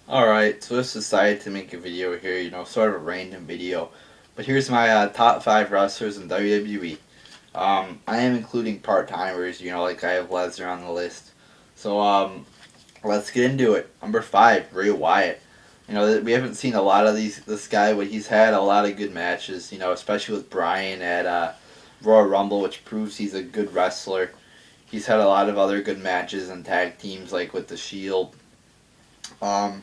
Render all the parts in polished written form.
Alright, so I just decided to make a video here, sort of a random video. But here's my top 5 wrestlers in WWE. I am including part-timers, like I have Lesnar on the list. So, let's get into it. Number 5, Ray Wyatt. We haven't seen a lot of this guy, but he's had a lot of good matches, especially with Bryan at Royal Rumble, which proves he's a good wrestler. He's had a lot of other good matches and tag teams, like with The Shield. Um,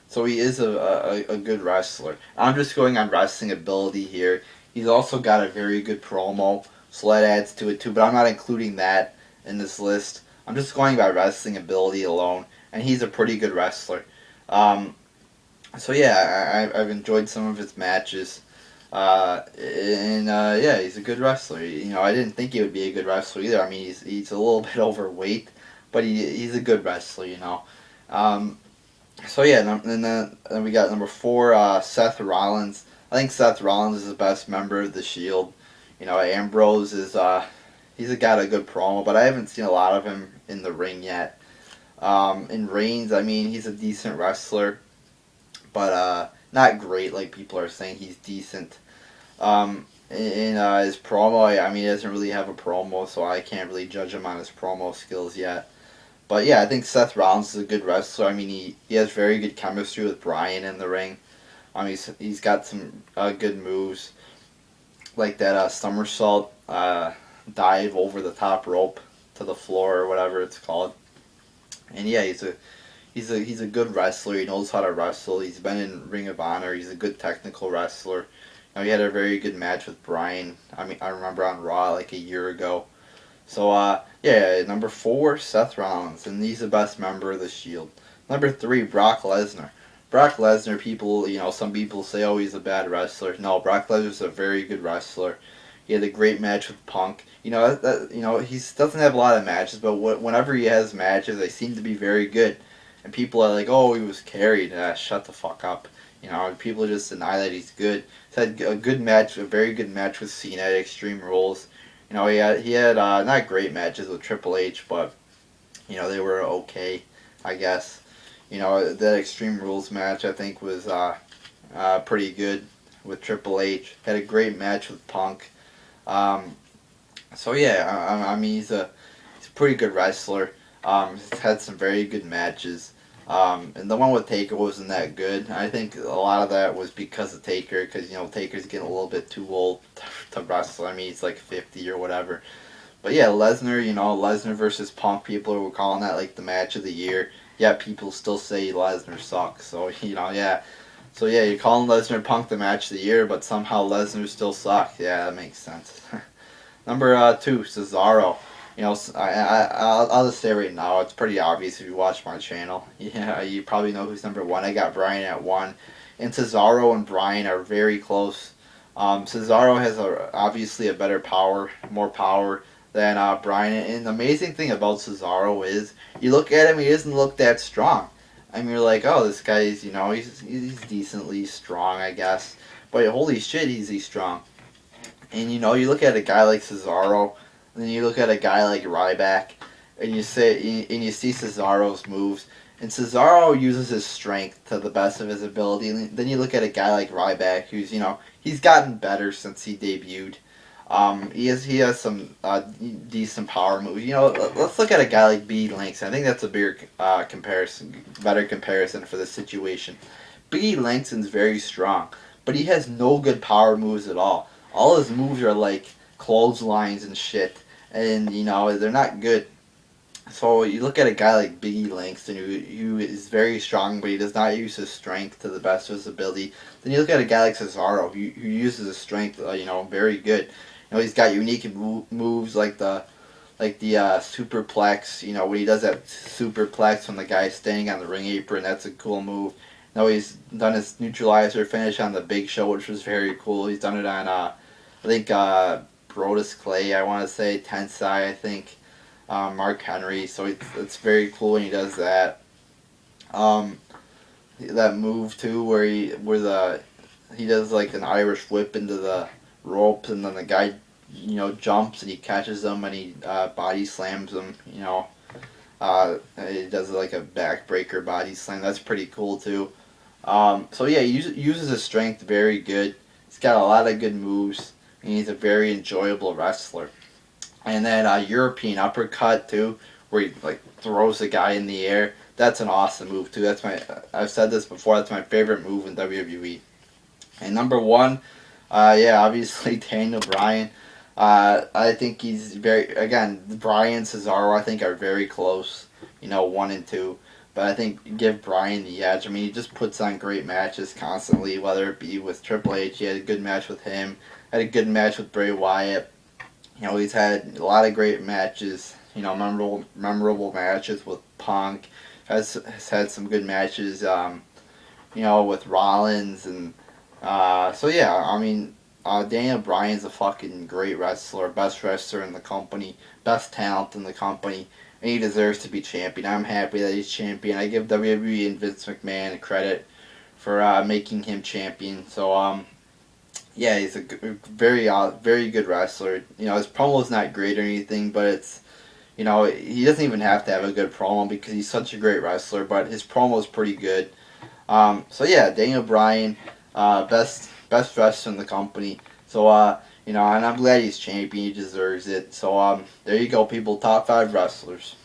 so he is a good wrestler. I'm just going on wrestling ability here. He's also got a very good promo, so that adds to it too. But I'm not including that in this list. I'm just going by wrestling ability alone, and he's a pretty good wrestler. Um, so yeah, I've enjoyed some of his matches. Yeah, he's a good wrestler. I didn't think he would be a good wrestler either. I mean, he's a little bit overweight, but he's a good wrestler. Um, so yeah, and then we got number 4, Seth Rollins. I think Seth Rollins is the best member of the Shield. Ambrose is he's got a good promo, but I haven't seen a lot of him in the ring yet. In Reigns, I mean, he's a decent wrestler, but not great like people are saying. He's decent. In his promo, I mean, he doesn't really have a promo, so I can't really judge him on his promo skills yet. But yeah, I think Seth Rollins is a good wrestler. I mean, he has very good chemistry with Bryan in the ring. He's got some good moves, like that somersault dive over the top rope to the floor or whatever it's called. And yeah, he's a good wrestler. He knows how to wrestle. He's been in Ring of Honor. He's a good technical wrestler. He had a very good match with Bryan. I mean, I remember on Raw like a year ago. So, yeah, number 4, Seth Rollins, and he's the best member of the Shield. Number 3, Brock Lesnar. Brock Lesnar, some people say, oh, he's a bad wrestler. No, Brock Lesnar's a very good wrestler. He had a great match with Punk. He doesn't have a lot of matches, but whenever he has matches, they seem to be very good. And people are like, oh, he was carried. Shut the fuck up. People just deny that he's good. He's had a good match, a very good match with Cena at Extreme Rules. He had not great matches with Triple H, but they were okay, I guess. That Extreme Rules match I think was pretty good with Triple H. Had a great match with Punk. Um, so yeah, I mean he's a pretty good wrestler. He's had some very good matches. And the one with Taker wasn't that good. I think a lot of that was because of Taker, because Taker's getting a little bit too old to wrestle. I mean he's like 50 or whatever. But yeah, Lesnar versus Punk. People were calling that like the match of the year. Yeah, people still say Lesnar sucks. So yeah. So yeah, you're calling Lesnar Punk the match of the year, but somehow Lesnar still sucks. Yeah, that makes sense. Number 2, Cesaro. I'll just say right now, it's pretty obvious if you watch my channel. Yeah, you probably know who's number 1. I got Bryan at 1, and Cesaro and Bryan are very close. Cesaro has obviously a better power, more power than Bryan. And the amazing thing about Cesaro is, you look at him, he doesn't look that strong. I mean, you're like, oh, this guy's, he's decently strong, I guess. But holy shit, he's strong. And you look at a guy like Cesaro, and then you look at a guy like Ryback, and you see Cesaro's moves, and Cesaro uses his strength to the best of his ability. And then you look at a guy like Ryback, who's he's gotten better since he debuted. He has some decent power moves. Let's look at a guy like B. Langston. I think that's a better comparison for this situation. B. Langston's very strong, but he has no good power moves at all. All his moves are like clotheslines and shit, and they're not good. So you look at a guy like Biggie Langston, who is very strong, but he does not use his strength to the best of his ability. Then you look at a guy like Cesaro, who uses his strength, very good. He's got unique moves like the superplex. When he does that superplex when the guy's standing on the ring apron, that's a cool move. He's done his neutralizer finish on the Big Show, which was very cool. He's done it on I think Brodus Clay, I want to say Tensai, I think. Mark Henry, so it's very cool when he does that. That move too, he does like an Irish whip into the ropes, and then the guy, jumps and he catches him and he body slams him. He does like a backbreaker body slam. That's pretty cool too. So yeah, he uses his strength very good. He's got a lot of good moves, and he's a very enjoyable wrestler. And then European uppercut too, where he like throws the guy in the air. That's an awesome move too. That's my I've said this before. That's my favorite move in WWE. And number one, yeah, obviously Daniel Bryan. I think he's very again Bryan and Cesaro. I think are very close. You know, 1 and 2. But I think give Bryan the edge. I mean, he just puts on great matches constantly. Whether it be with Triple H, he had a good match with him. Had a good match with Bray Wyatt. You know, he's had a lot of great matches. You know, memorable matches with Punk. Has had some good matches. You know, with Rollins and so yeah. I mean, Daniel Bryan's a fucking great wrestler, best wrestler in the company, best talent in the company, and he deserves to be champion. I'm happy that he's champion. I give WWE and Vince McMahon credit for making him champion. So yeah, he's a very good wrestler. You know, his promo's not great or anything, but it's you know he doesn't even have to have a good promo because he's such a great wrestler. But his promo's pretty good. So yeah, Daniel Bryan, best wrestler in the company. So you know, and I'm glad he's champion. He deserves it. So there you go, people. Top 5 wrestlers.